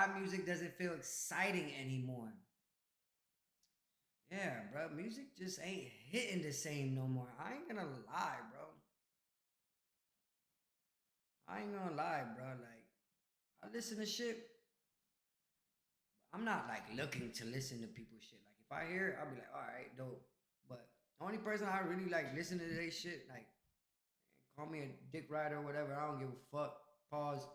why music doesn't feel exciting anymore. Yeah, bro, music just ain't hitting the same no more. I ain't gonna lie, bro. I ain't gonna lie, bro. Like, I listen to shit. I'm not like looking to listen to people's shit. Like, if I hear it, I'll be like, all right, dope. But the only person I really like listen to their shit, like, call me a dick rider or whatever. I don't give a fuck. Pause.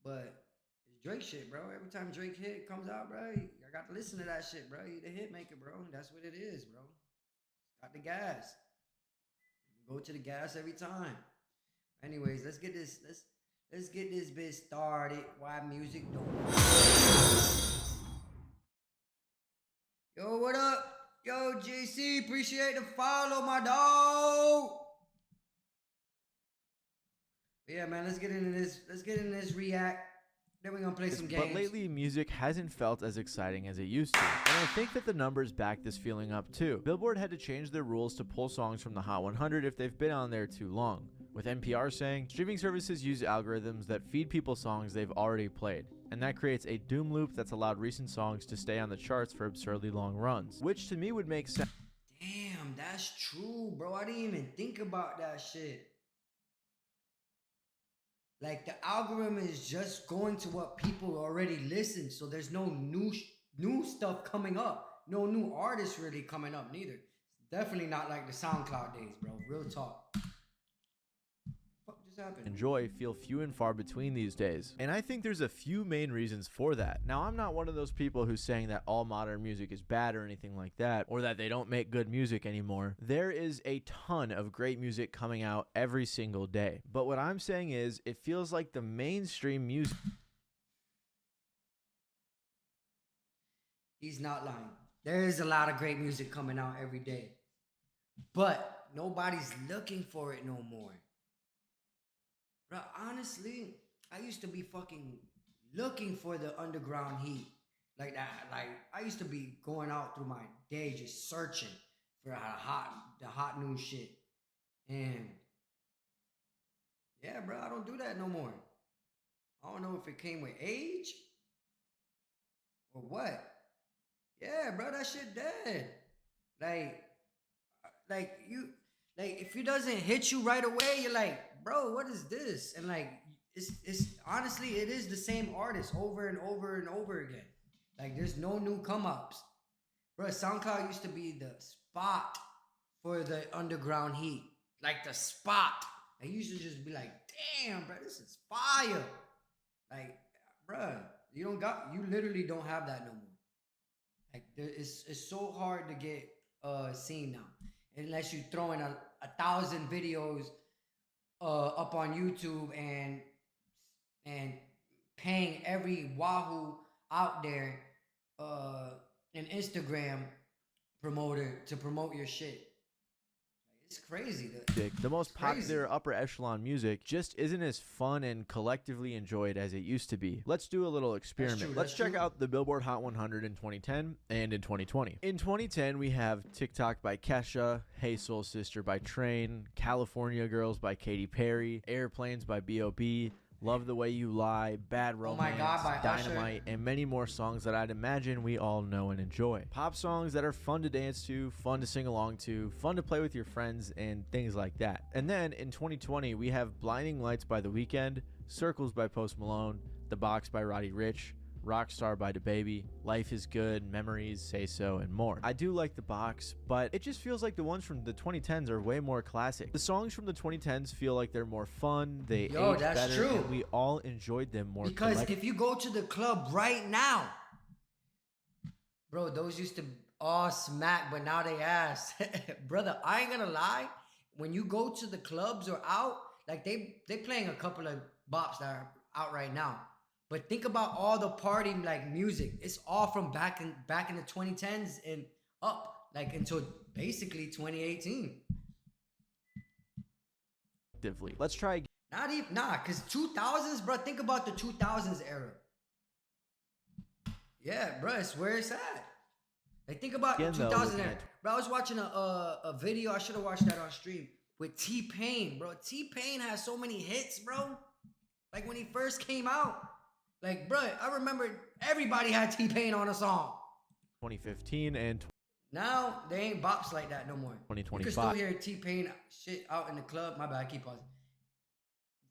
But it's Drake shit, bro. Every time Drake hit comes out, bro, I got to listen to that shit, bro. He the hit maker, bro. That's what it is, bro. Got the gas. Go to the gas every time. Anyways, let's get this bit started. Why music don't. Yo, what up? Yo, JC, appreciate the follow, my dog. Yeah, man, let's get into this. Let's get into this react. Then we're gonna play some games. But lately, music hasn't felt as exciting as it used to, and I think that the numbers back this feeling up too. Billboard had to change their rules to pull songs from the Hot 100 if they've been on there too long, with NPR saying streaming services use algorithms that feed people songs they've already played, and that creates a doom loop that's allowed recent songs to stay on the charts for absurdly long runs, which to me would make sense. Damn, that's true, bro. I didn't even think about that shit. Like the algorithm is just going to what people already listen, so there's no new stuff coming up, no new artists really coming up neither. It's definitely not like the SoundCloud days, bro. Real talk. What just happened? Enjoy feel few and far between these days. And I think there's a few main reasons for that. Now, I'm not one of those people who's saying that all modern music is bad or anything like that, or that they don't make good music anymore. There is a ton of great music coming out every single day. But what I'm saying is, it feels like the mainstream music... He's not lying. There is a lot of great music coming out every day. But nobody's looking for it no more. Bro, honestly, I used to be fucking looking for the underground heat. Like that. Like I used to be going out through my day just searching for the hot new shit. And yeah, bro, I don't do that no more. I don't know if it came with age or what. Yeah, bro, that shit dead. Like, like you, like if it doesn't hit you right away, you're like, bro, what is this? And like, it's honestly, it is the same artist over and over and over again. Like, there's no new come ups, bro. SoundCloud used to be the spot for the underground heat, like the spot. I used to just be like, damn, bro, this is fire. Like, bro, you literally don't have that no more. Like it's so hard to get seen now, unless you throw in a thousand videos up on YouTube and paying every Wahoo out there an Instagram promoter to promote your shit. It's crazy. The most popular upper echelon music just isn't as fun and collectively enjoyed as it used to be. Let's do a little experiment. Let's check out the Billboard Hot 100 in 2010 and in 2020. In 2010, we have TikTok by Kesha, Hey Soul Sister by Train, California Girls by Katy Perry, Airplanes by B.O.B., Love the Way You Lie, Bad Romance, Dynamite, and many more songs that I'd imagine we all know and enjoy. Pop songs that are fun to dance to, fun to sing along to, fun to play with your friends, and things like that. And then in 2020, we have Blinding Lights by The Weeknd, Circles by Post Malone, The Box by Roddy Ricch, Rockstar by DaBaby, Life is Good, Memories, Say So, and more. I do like The Box, but it just feels like the ones from the 2010s are way more classic. The songs from the 2010s feel like they're more fun, they age better, true. And we all enjoyed them more. Because if you go to the club right now, bro, those used to all smack, but now they ass. Brother, I ain't gonna lie, when you go to the clubs or out, like they playing a couple of bops that are out right now. But think about all the party like music. It's all from back in the 2010s and up, like until basically 2018. Let's try again. Not even cause 2000s, bro. Think about the 2000s era. Yeah, bro, it's where it's at. Like think about 2000 era. Bro, I was watching a video. I should have watched that on stream with T-Pain, bro. T-Pain has so many hits, bro. Like when he first came out. Like, bro, I remember everybody had T-Pain on a song. 2015 and Now they ain't bops like that no more. 2025. You can still hear T-Pain shit out in the club. My bad, I keep pausing.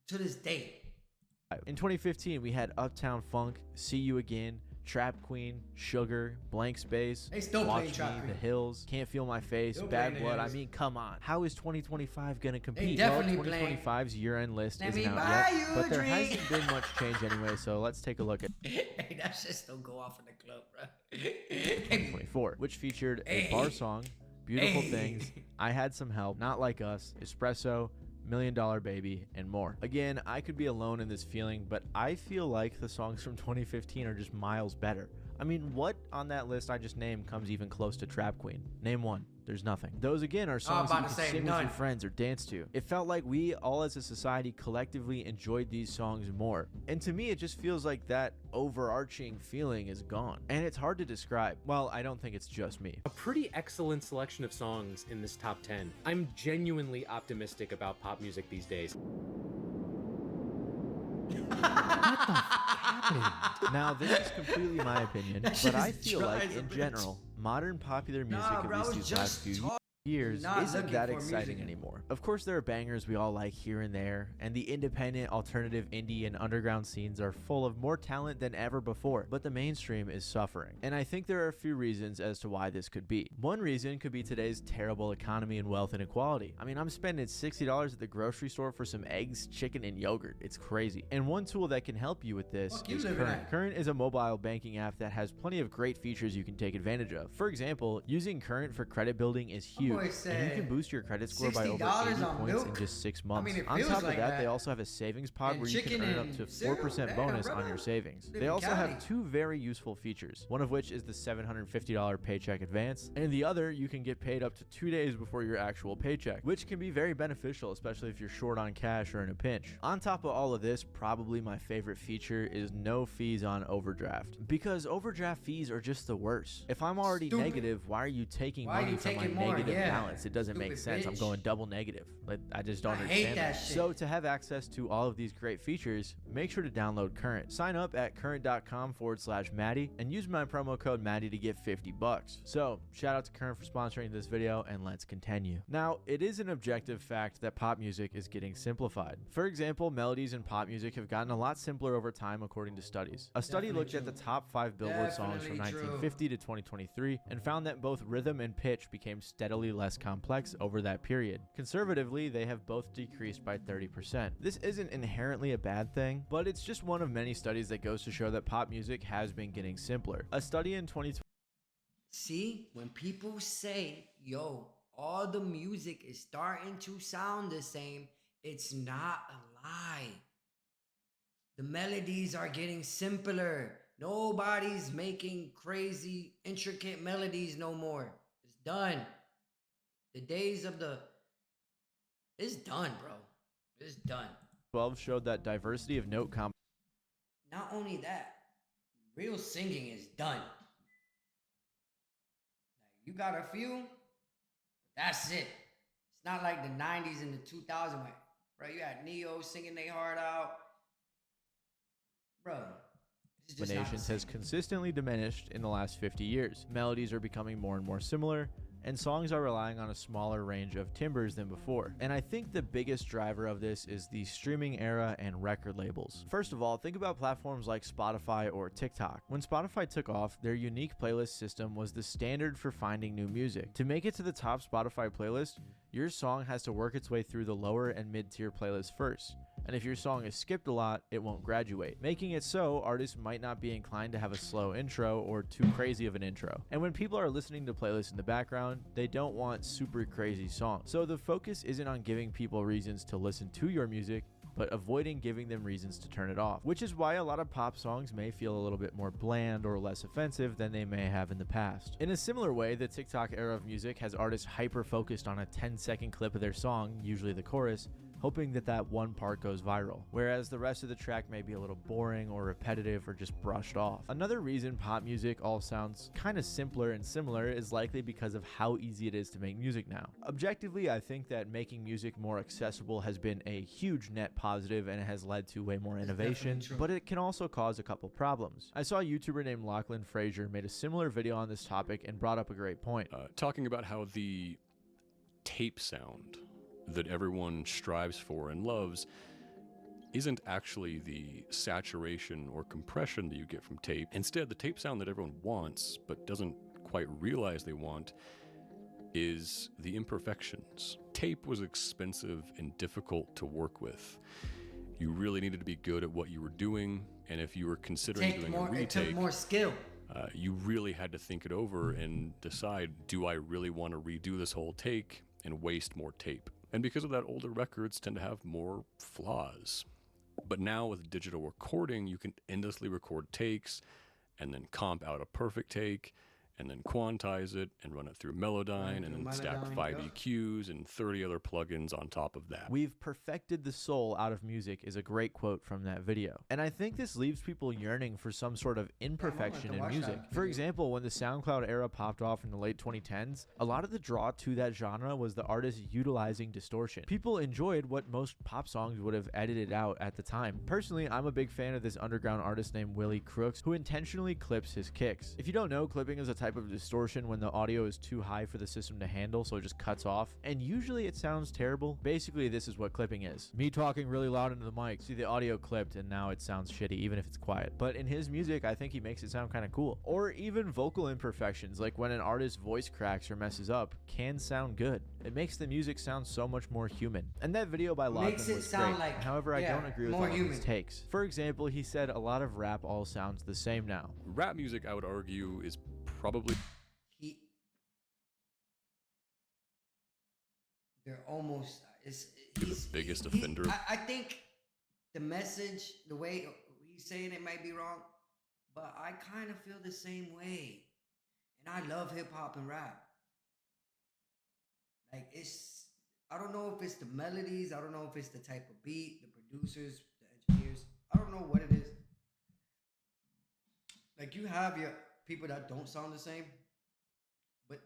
To this day. In 2015, we had Uptown Funk, See You Again, Trap Queen, Sugar, Blank Space, They still Watch playing Me, Trap The Queen. Hills, Can't Feel My Face, Still Bad playing The Blood. I Hills. mean, come on. How is 2025 going to compete? definitely well, playing. 2025's year-end list Let isn't me out buy yet, you but a there drink. hasn't been much change anyway, so let's take a look at Hey, that shit still go off in the club, bro. 2024, which featured a Hey. bar song, Beautiful Hey. Things, I Had Some Help, Not Like Us, Espresso, $1 Million Baby, and more. Again, I could be alone in this feeling, but I feel like the songs from 2015 are just miles better. I mean, what on that list I just named comes even close to Trap Queen? Name one. There's nothing. Those again are songs that you about can to say sing with none. your friends or dance to. It felt like we all as a society collectively enjoyed these songs more. And to me, it just feels like that overarching feeling is gone. And it's hard to describe. Well, I don't think it's just me. A pretty excellent selection of songs in this top 10. I'm genuinely optimistic about pop music these days. Now, this is completely my opinion, That shit but I is feel dry like as a in bitch. general, modern popular music, Nah, bro, I at least was these last just few talking. years, Not isn't looking that for exciting music. anymore. Of course, there are bangers we all like here and there, and the independent, alternative, indie, and underground scenes are full of more talent than ever before, but the mainstream is suffering. And I think there are a few reasons as to why this could be. One reason could be today's terrible economy and wealth inequality. I mean, I'm spending $60 at the grocery store for some eggs, chicken, and yogurt. It's crazy. And one tool that can help you with this Fuck you is living Current. at. Current is a mobile banking app that has plenty of great features you can take advantage of. For example, using Current for credit building is My boy huge, and you said can boost your credit score by over $60 80 on points in milk? just 6 months. mean, it On feels top of like that, they that. also have a savings pod And where you can chicken earn up and to cereal? 4% Damn, bonus on brother. your savings. Live They in also Cali. have two very useful features, one of which is the $750 paycheck advance, and the other you can get paid up to 2 days before your actual paycheck, which can be very beneficial, especially if you're short on cash or in a pinch. On top of all of this, probably my favorite feature is no fees on overdraft, because overdraft fees are just the worst. If I'm already Stupid. negative, why are you taking Why are money you from my taking more? negative Yeah. balance? It doesn't make Stupid sense. I'm bitch. going double negative. Like, I just don't I hate understand that that. shit. So to have access to all of these great features, make sure to download Current. Sign up at current.com/Maddie and use my promo code Maddie to get $50. So shout out to Current for sponsoring this video, and let's continue. Now, it is an objective fact that pop music is getting simplified. For example, melodies in pop music have gotten a lot simpler over time according to studies. A study Definitely looked at the true. top 5 Billboard songs from Definitely true. 1950 to 2023 and found that both rhythm and pitch became steadily less complex over that period. Conservatively, they have both decreased by 30%. This isn't inherently a bad thing, but it's just one of many studies that goes to show that pop music has been getting simpler. A study in 2020 See, when people say, yo, all the music is starting to sound the same, it's not a lie. The melodies are getting simpler. Nobody's making crazy, intricate melodies no more. It's done. The days of the... It's done, bro. It's done. showed that diversity of note Not only that, real singing is done. Like, you got a few, that's it. It's not like the 90s and the 2000s, like, bro, you had Neo singing their heart out. Bro, it's just not the combinations has same. consistently diminished in the last 50 years. Melodies are becoming more and more similar, and songs are relying on a smaller range of timbres than before. And I think the biggest driver of this is the streaming era and record labels. First of all, think about platforms like Spotify or TikTok. When Spotify took off, their unique playlist system was the standard for finding new music. To make it to the top Spotify playlist, your song has to work its way through the lower and mid-tier playlists first. And if your song is skipped a lot, it won't graduate, making it so artists might not be inclined to have a slow intro or too crazy of an intro. And when people are listening to playlists in the background, they don't want super crazy songs. So the focus isn't on giving people reasons to listen to your music, but avoiding giving them reasons to turn it off, which is why a lot of pop songs may feel a little bit more bland or less offensive than they may have in the past. In a similar way, the TikTok era of music has artists hyper-focused on a 10-second clip of their song, usually the chorus, hoping that that one part goes viral, whereas the rest of the track may be a little boring or repetitive or just brushed off. Another reason pop music all sounds kind of simpler and similar is likely because of how easy it is to make music now. Objectively, I think that making music more accessible has been a huge net positive and it has led to way more innovation, but it can also cause a couple problems. I saw a YouTuber named Lachlan Frazier made a similar video on this topic and brought up a great point. Talking about how the tape sound that everyone strives for and loves isn't actually the saturation or compression that you get from tape. Instead, the tape sound that everyone wants but doesn't quite realize they want is the imperfections. Tape was expensive and difficult to work with. You really needed to be good at what you were doing, and if you were considering doing a retake, it took more skill. You really had to think it over and decide, do I really want to redo this whole take and waste more tape? And because of that, older records tend to have more flaws. But now with digital recording, you can endlessly record takes and then comp out a perfect take and then quantize it and run it through Melodyne and then stack 5 EQs and 30 other plugins on top of that. "We've perfected the soul out of music" is a great quote from that video. And I think this leaves people yearning for some sort of imperfection in music. For example, when the SoundCloud era popped off in the late 2010s, a lot of the draw to that genre was the artist utilizing distortion. People enjoyed what most pop songs would have edited out at the time. Personally, I'm a big fan of this underground artist named Willie Crooks, who intentionally clips his kicks. If you don't know, clipping is a type of distortion when the audio is too high for the system to handle, so it just cuts off, and usually it sounds terrible. Basically, this is what clipping is: me talking really loud into the mic, see the audio clipped, and now it sounds shitty even if it's quiet. But in his music, I think he makes it sound kind of cool. Or even vocal imperfections, like when an artist's voice cracks or messes up, can sound good. It makes the music sound so much more human. And that video by Lachlan was great. However, I don't agree with all of his takes. For example, he said a lot of rap all sounds the same now. Rap music, I would argue, is probably they're almost the biggest offender. I think the message, the way he's saying it might be wrong, but I kind of feel the same way. And I love hip hop and rap. Like, I don't know if it's the melodies, I don't know if it's the type of beat, the producers, the engineers, I don't know what it is. Like, you have your people that don't sound the same, but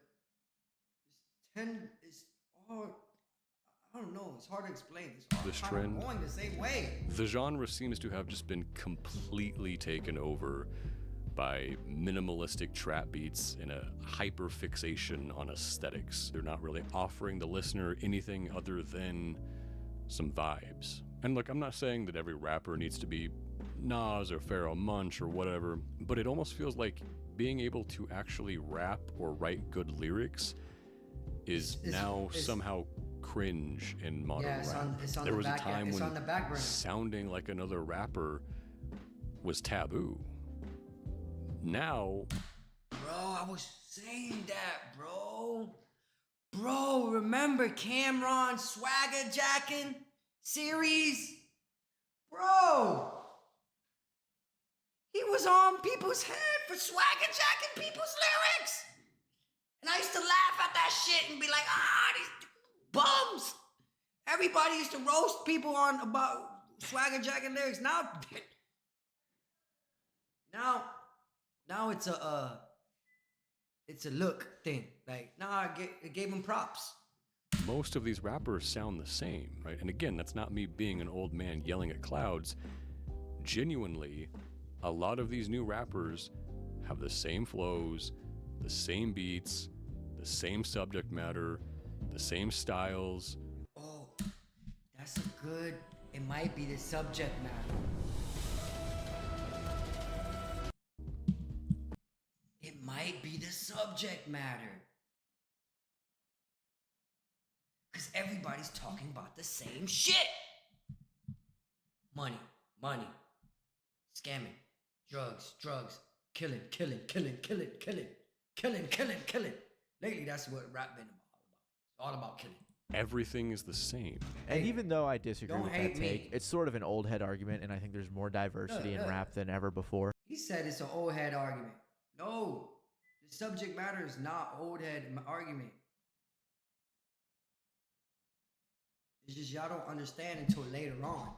it's all, I don't know, it's hard to explain. It's all this kind trend of going the same way. The genre seems to have just been completely taken over by minimalistic trap beats and a hyper fixation on aesthetics. They're not really offering the listener anything other than some vibes. And look, I'm not saying that every rapper needs to be Nas or Pharoah Monch or whatever, but it almost feels like being able to actually rap or write good lyrics is now somehow cringe in modern rap. There was a time when sounding like another rapper was taboo. Now, bro, I was saying that, bro. Bro, remember Cameron swagger jacking series? Bro, he was on people's head for swagger jacking people's lyrics. And I used to laugh at that shit and be like, these bums. Everybody used to roast people on about swagger jacking lyrics. Now it's a look thing. Like, it gave him props. Most of these rappers sound the same, right? And again, that's not me being an old man yelling at clouds. Genuinely, a lot of these new rappers have the same flows, the same beats, the same subject matter, the same styles. Oh, that's it might be the subject matter. It might be the subject matter. Because everybody's talking about the same shit. Money, scamming, drugs, killing. Lately, that's what rap been about. It's all about killing. Everything is the same. And even though I disagree with that take, it's sort of an old head argument, and I think there's more diversity in rap than ever before. He said it's an old head argument. No, the subject matter is not old head argument. It's just y'all don't understand until later on.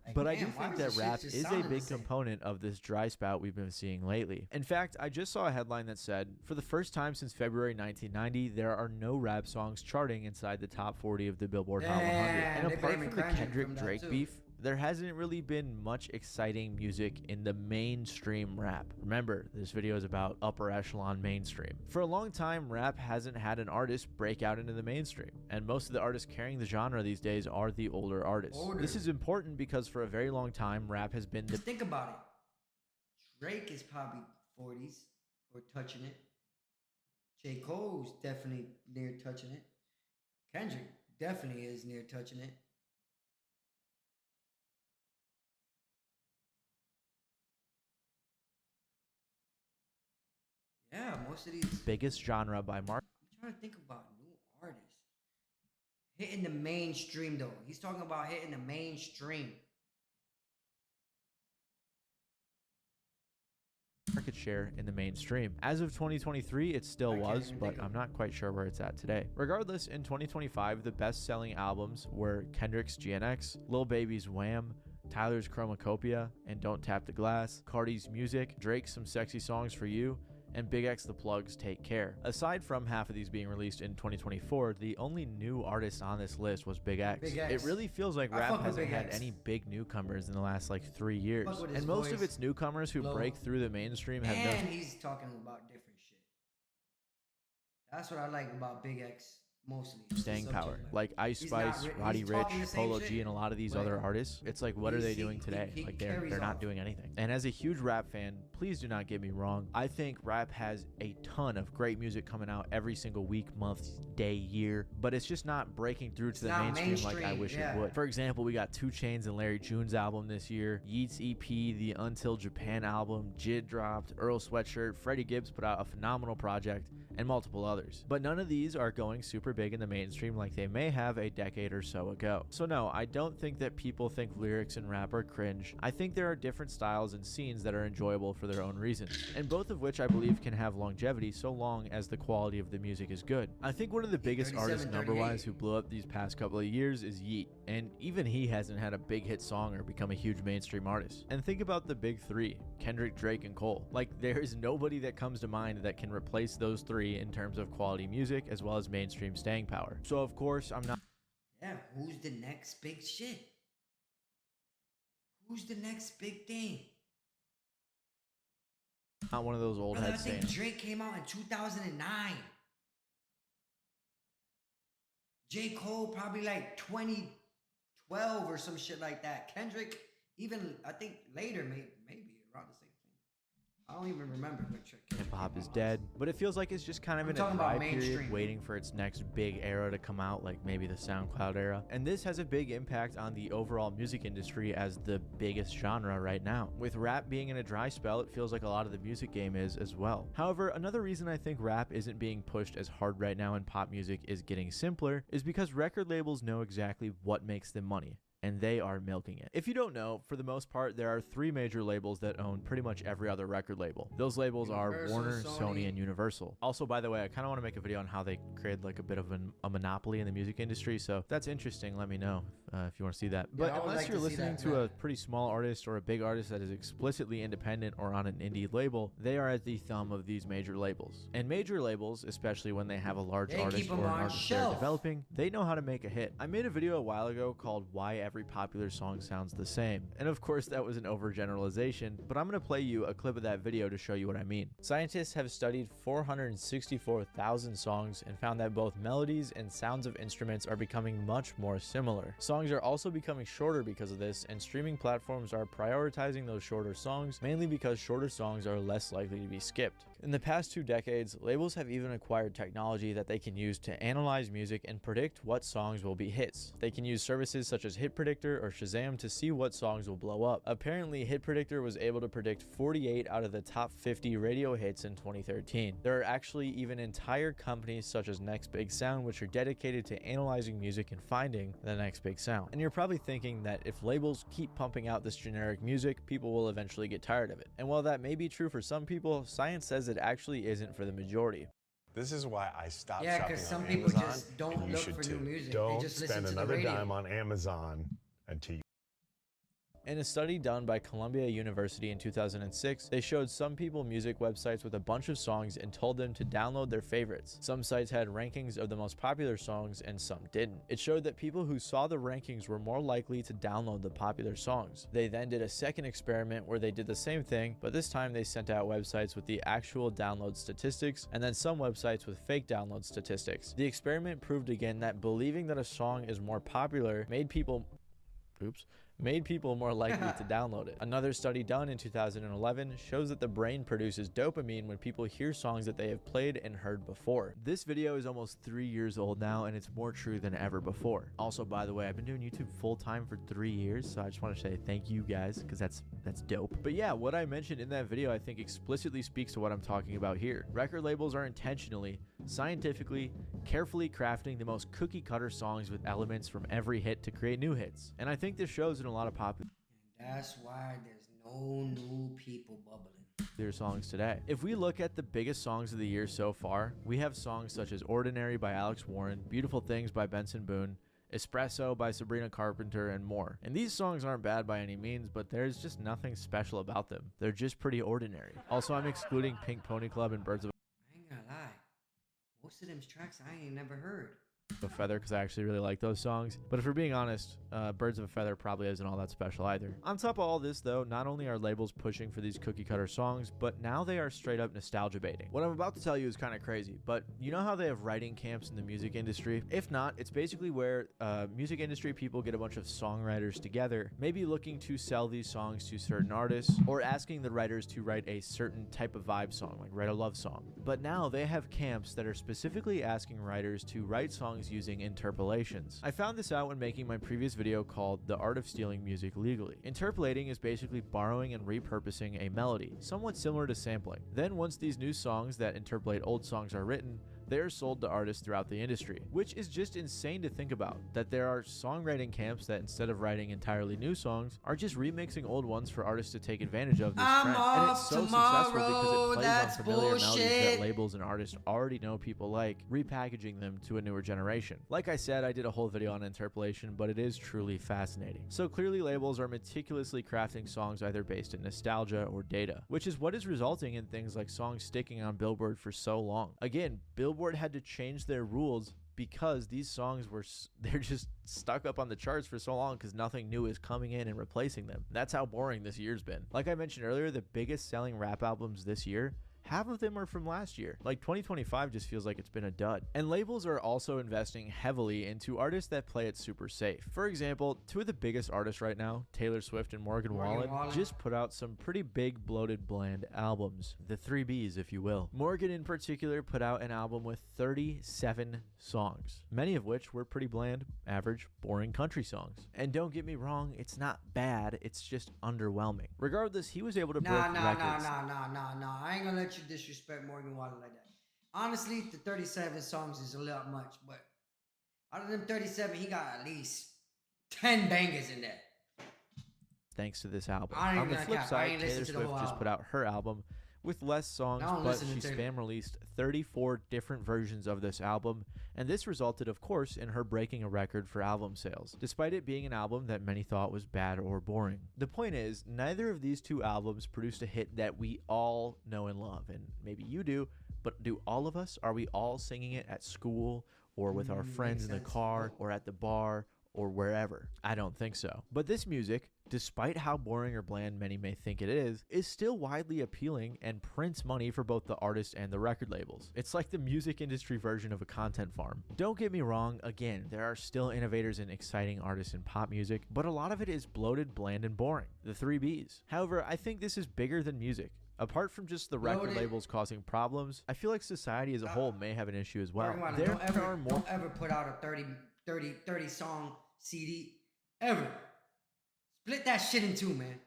Like, But I damn, do why think does that this shit rap just is a sound the big same? component of this dry spout we've been seeing lately. In fact, I just saw a headline that said, for the first time since February 1990, there are no rap songs charting inside the top 40 of the Billboard Hot 100. And They apart blaming from the Kendrick Kendrick from that Drake too. beef, there hasn't really been much exciting music in the mainstream rap. Remember, this video is about upper echelon mainstream. For a long time, rap hasn't had an artist break out into the mainstream, and most of the artists carrying the genre these days are the older artists. This is important because for a very long time, rap has been the Just think about it. Drake is probably 40s or touching it. J. Cole's definitely near touching it. Kendrick definitely is near touching it. Yeah, most of these. biggest genre by market. I'm trying to think about new artists hitting the mainstream though. He's talking about hitting the mainstream. Market share in the mainstream. As of 2023, it still I can't was, even but think of I'm not quite sure where it's at today. Regardless, in 2025, the best-selling albums were Kendrick's GNX, Lil Baby's Wham, Tyler's Chromacopia and Don't Tap the Glass, Cardi's Music, Drake's Some Sexy Songs for You, and Big X The Plug's Take Care. Aside from half of these being released in 2024, the only new artist on this list was Big X. Big X. It really feels like I rap fuck with hasn't Big had X. any big newcomers in the last like 3 years. Fuck with his And most of voice, its newcomers who flow, break through the mainstream have no And he's talking about different shit. That's what I like about Big X mostly. It's the staying subject power. matter. Like Ice He's not Spice, ri- Roddy he's Rich, talking the same Polo G, shit, and a lot of these but other artists. It's like, what are they he- doing today? he Like carries they're not off. doing anything. And as a huge rap fan, please do not get me wrong. I think rap has a ton of great music coming out every single week, month, day, year, but it's just not breaking through to the not mainstream like I mainstream, wish yeah. it would. For example, we got 2 Chainz and Larry June's album this year, Yeats EP, the Until Japan album, Jid dropped, Earl Sweatshirt, Freddie Gibbs put out a phenomenal project, and multiple others. But none of these are going super big in the mainstream like they may have a decade or so ago. So no, I don't think that people think lyrics in rap are cringe. I think there are different styles and scenes that are enjoyable for their own reasons, and both of which I believe can have longevity so long as the quality of the music is good. I think one of the biggest 37, artists number-wise 38. who blew up these past couple of years is Yeet, and even he hasn't had a big hit song or become a huge mainstream artist. And think about the big 3, Kendrick, Drake, and Cole. Like, there is nobody that comes to mind that can replace those 3 in terms of quality music as well as mainstream staying power. So of course, I'm not Yeah, who's the next big shit? Who's the next big thing? one of those old Brother, I heads think saying, Drake came out in 2009. J. Cole probably like 2012 or some shit like that. Kendrick, even I think later, maybe around the same thing. I don't even remember which hip hop is dead, but it feels like it's just kind of I'm in a talking about dry period mainstream. waiting for its next big era to come out, like maybe the SoundCloud era. And this has a big impact on the overall music industry as the biggest genre right now. With rap being in a dry spell, it feels like a lot of the music game is as well. However, another reason I think rap isn't being pushed as hard right now and pop music is getting simpler is because record labels know exactly what makes them money, and they are milking it. If you don't know, for the most part, there are 3 major labels that own pretty much every other record label. Those labels are Universal, Warner, Sony, Sony. and Universal. Also, by the way, I kind of want to make a video on how they created like a bit of a monopoly in the music industry, so if that's interesting, let me know if you want to see that. But I would unless like you're to see listening that, to yeah. a pretty small artist or a big artist that is explicitly independent or on an indie label, they are at the thumb of these major labels. And major labels, especially when they have a large They artist keep 'em or an on artist they're shelf. developing, they know how to make a hit. I made a video a while ago called Why Every Popular Song Sounds the Same. And of course that was an overgeneralization, but I'm going to play you a clip of that video to show you what I mean. Scientists have studied 464,000 songs and found that both melodies and sounds of instruments are becoming much more similar. Songs are also becoming shorter because of this, and streaming platforms are prioritizing those shorter songs, mainly because shorter songs are less likely to be skipped. In the past 2 decades, labels have even acquired technology that they can use to analyze music and predict what songs will be hits. They can use services such as Hit Predictor or Shazam to see what songs will blow up. Apparently, Hit Predictor was able to predict 48 out of the top 50 radio hits in 2013. There are actually even entire companies such as Next Big Sound which are dedicated to analyzing music and finding the next big sound. And you're probably thinking that if labels keep pumping out this generic music, people will eventually get tired of it. And while that may be true for some people, science says it actually isn't for the majority. This is why I stopped Yeah, shopping because on some people Amazon. just don't and you look should for too. new music. Don't They just listen spend to the another radio. dime on Amazon until you. In a study done by Columbia University in 2006, they showed some people music websites with a bunch of songs and told them to download their favorites. Some sites had rankings of the most popular songs and some didn't. It showed that people who saw the rankings were more likely to download the popular songs. They then did a second experiment where they did the same thing, but this time they sent out websites with the actual download statistics and then some websites with fake download statistics. The experiment proved again that believing that a song is more popular made people more likely to download it. Another study done in 2011 shows that the brain produces dopamine when people hear songs that they have played and heard before. This video is almost 3 years old now, and it's more true than ever before. Also, by the way, I've been doing YouTube full-time for 3 years, so I just want to say thank you guys, because that's dope. But yeah, what I mentioned in that video I think explicitly speaks to what I'm talking about here. Record labels are intentionally, scientifically, carefully crafting the most cookie-cutter songs with elements from every hit to create new hits. And I think this shows in a lot of popular That's why there's no new people bubbling. songs today. If we look at the biggest songs of the year so far, we have songs such as Ordinary by Alex Warren, Beautiful Things by Benson Boone, Espresso by Sabrina Carpenter, and more. And these songs aren't bad by any means, but there's just nothing special about them. They're just pretty ordinary. Also, I'm excluding Pink Pony Club and Birds of I ain't gonna lie. Most of them tracks I ain't never heard. a Feather, because I actually really like those songs. But if we're being honest, Birds of a Feather probably isn't all that special either. On top of all this though, not only are labels pushing for these cookie cutter songs, but now they are straight up nostalgia baiting. What I'm about to tell you is kind of crazy, but you know how they have writing camps in the music industry? If not, it's basically where music industry people get a bunch of songwriters together, maybe looking to sell these songs to certain artists, or asking the writers to write a certain type of vibe song, like write a love song. But now they have camps that are specifically asking writers to write songs using interpolations. I found this out when making my previous video called The Art of Stealing Music Legally. Interpolating is basically borrowing and repurposing a melody, somewhat similar to sampling. Then once these new songs that interpolate old songs are written, they are sold to artists throughout the industry, which is just insane to think about, that there are songwriting camps that instead of writing entirely new songs, are just remixing old ones for artists to take advantage of this trend. And it's so successful because it plays on familiar melodies that labels and artists already know people like, repackaging them to a newer generation. Like I said, I did a whole video on interpolation, but it is truly fascinating. So clearly labels are meticulously crafting songs either based in nostalgia or data, which is what is resulting in things like songs sticking on Billboard for so long. Again, Billboard had to change their rules because these songs they're just stuck up on the charts for so long because nothing new is coming in and replacing them. That's how boring this year's been. Like I mentioned earlier, the biggest selling rap albums this year, half of them are from last year. Like 2025 just feels like it's been a dud. And labels are also investing heavily into artists that play it super safe. For example, two of the biggest artists right now, Taylor Swift and Morgan Wallen, just put out some pretty big, bloated, bland albums. The 3 Bs, if you will. Morgan in particular put out an album with 37 songs, many of which were pretty bland, average, boring country songs. And don't get me wrong, it's not bad, it's just underwhelming. Regardless, he was able to break records. Nah. I ain't gonna let you disrespect Morgan Wallen like that. Honestly, the 37 songs is a lot much, but out of them 37, he got at least 10 bangers in there. Thanks to this album. I ain't On the gonna flip cap. I side, ain't Taylor listened to the Swift whole just album. put out her album with less songs, I don't but listen to she Taylor. spam released 34 different versions of this album, and this resulted, of course, in her breaking a record for album sales, despite it being an album that many thought was bad or boring. The point is, neither of these two albums produced a hit that we all know and love, and maybe you do, but do all of us? Are we all singing it at school, or with our friends in the car, or at the bar, or wherever? I don't think so. But this music, despite how boring or bland many may think it is still widely appealing and prints money for both the artist and the record labels. It's like the music industry version of a content farm. Don't get me wrong, again, there are still innovators and exciting artists in pop music, but a lot of it is bloated, bland, and boring. The 3 Bs. However, I think this is bigger than music. Apart from just the record labels causing problems, I feel like society as a whole may have an issue as well. Don't ever put out a 30 song CD ever. Split that shit in two, man.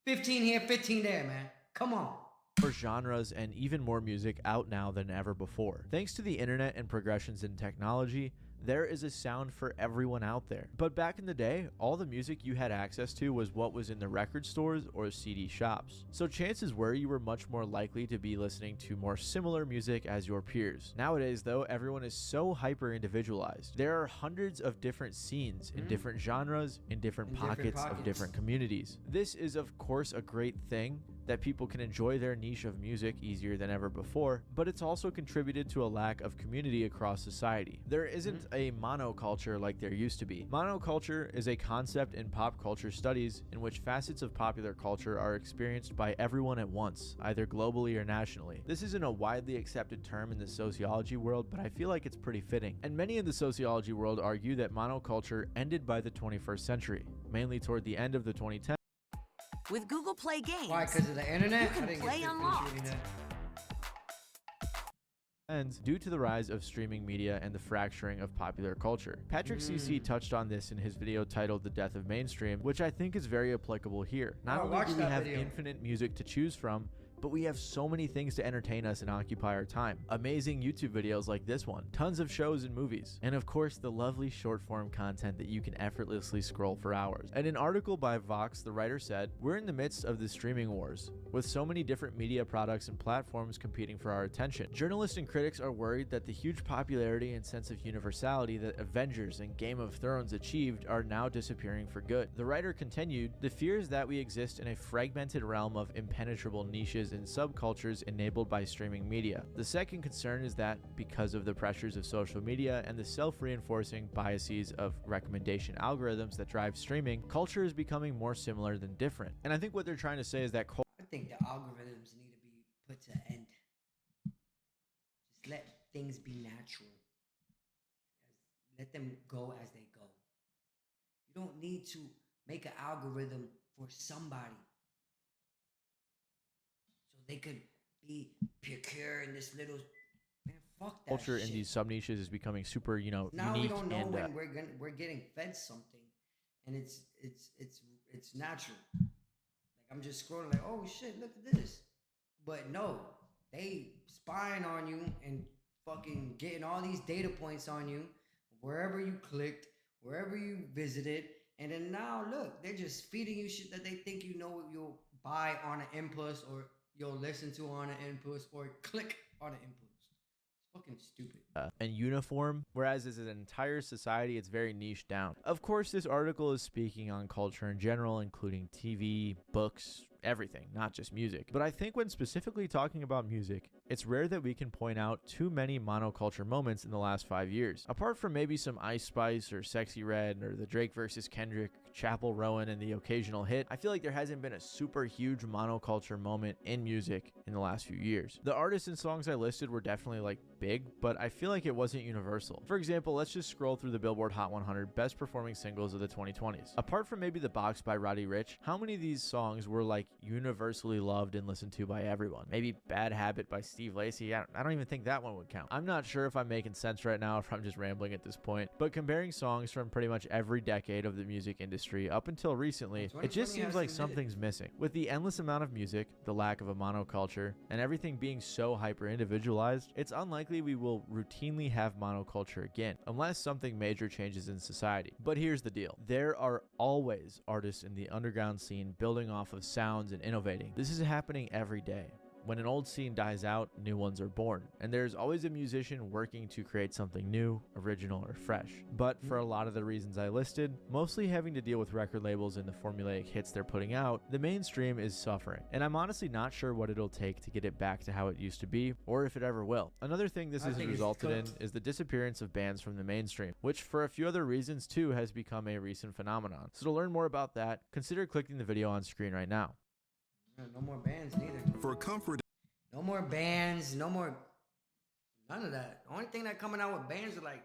15 here, 15 there, man. Come on. More genres and even more music out now than ever before. Thanks to the internet and progressions in technology, There is a sound for everyone out there. But back in the day, all the music you had access to was what was in the record stores or CD shops. So chances were you were much more likely to be listening to more similar music as your peers. Nowadays though, everyone is so hyper individualized. There are hundreds of different scenes in different genres, in different pockets of different communities. This is of course a great thing, that people can enjoy their niche of music easier than ever before, but it's also contributed to a lack of community across society. There isn't a monoculture like there used to be. Monoculture is a concept in pop culture studies in which facets of popular culture are experienced by everyone at once, either globally or nationally. This isn't a widely accepted term in the sociology world, but I feel like it's pretty fitting. And many in the sociology world argue that monoculture ended by the 21st century, mainly toward the end of the 2010s. With Google Play Games, Why? Because of the internet? you can I didn't play get to unlocked. finish reading that. Due to the rise of streaming media and the fracturing of popular culture. Patrick CC touched on this in his video titled The Death of Mainstream, which I think is very applicable here. Not only watch do we that have video. infinite music to choose from, but we have so many things to entertain us and occupy our time. Amazing YouTube videos like this one, tons of shows and movies, and of course the lovely short form content that you can effortlessly scroll for hours. In an article by Vox, the writer said, "We're in the midst of the streaming wars, with so many different media products and platforms competing for our attention. Journalists and critics are worried that the huge popularity and sense of universality that Avengers and Game of Thrones achieved are now disappearing for good." The writer continued, "The fear is that we exist in a fragmented realm of impenetrable niches and subcultures enabled by streaming media. The second concern is that, because of the pressures of social media and the self-reinforcing biases of recommendation algorithms that drive streaming, culture is becoming more similar than different." And I think what they're trying to say is that I think the algorithms need to be put to end. Just let things be natural. Let them go as they go. You don't need to make an algorithm for somebody, so they could be pure in this little, man, fuck that culture shit. in these sub-niches is becoming super, Now unique we don't know and when we're getting fed something, and it's natural. Like I'm just scrolling, like, oh shit, look at this. But no, they spying on you and fucking getting all these data points on you, wherever you clicked, wherever you visited, and then now look, they're just feeding you shit that they think you'll buy on an impulse, or you'll listen to on an impulse, or click on an impulse. It's fucking stupid. and uniform, whereas as an entire society, it's very niche down. Of course, this article is speaking on culture in general, including TV, books, everything, not just music. But I think when specifically talking about music, it's rare that we can point out too many monoculture moments in the last 5 years. Apart from maybe some Ice Spice or Sexy Red or the Drake versus Kendrick, Chappell Rowan, and the occasional hit, I feel like there hasn't been a super huge monoculture moment in music in the last few years. The artists and songs I listed were definitely like big, but I feel like it wasn't universal. For example, let's just scroll through the Billboard Hot 100 best performing singles of the 2020s. Apart from maybe The Box by Roddy Ricch, how many of these songs were like universally loved and listened to by everyone? Maybe Bad Habit by Steve Lacy. I don't even think that one would count. I'm not sure if I'm making sense right now, if I'm just rambling at this point, but comparing songs from pretty much every decade of the music industry up until recently, it just seems like something's missing. With the endless amount of music, the lack of a monoculture, and everything being so hyper individualized, it's unlikely we will routinely have monoculture again, unless something major changes in society. But here's the deal. There are always artists in the underground scene building off of sounds and innovating. This is happening every day. When an old scene dies out, new ones are born, and there's always a musician working to create something new, original, or fresh. But for a lot of the reasons I listed, mostly having to deal with record labels and the formulaic hits they're putting out, the mainstream is suffering. And I'm honestly not sure what it'll take to get it back to how it used to be, or if it ever will. Another thing this has resulted in is the disappearance of bands from the mainstream, which for a few other reasons too has become a recent phenomenon. So to learn more about that, consider clicking the video on screen right now. No more bands neither. For comfort. No more bands, no more, none of that. The only thing that coming out with bands are like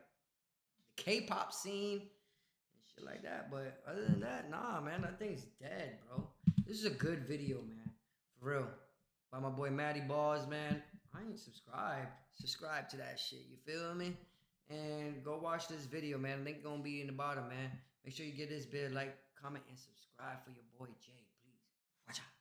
the K-pop scene and shit like that. But other than that, nah, man, that thing's dead, bro. This is a good video, man. For real. By my boy Matty Balls, man. I ain't subscribed. Subscribe to that shit, you feel me? And go watch this video, man. Link gonna be in the bottom, man. Make sure you get this bit, like, comment, and subscribe for your boy Jay, please. Watch out.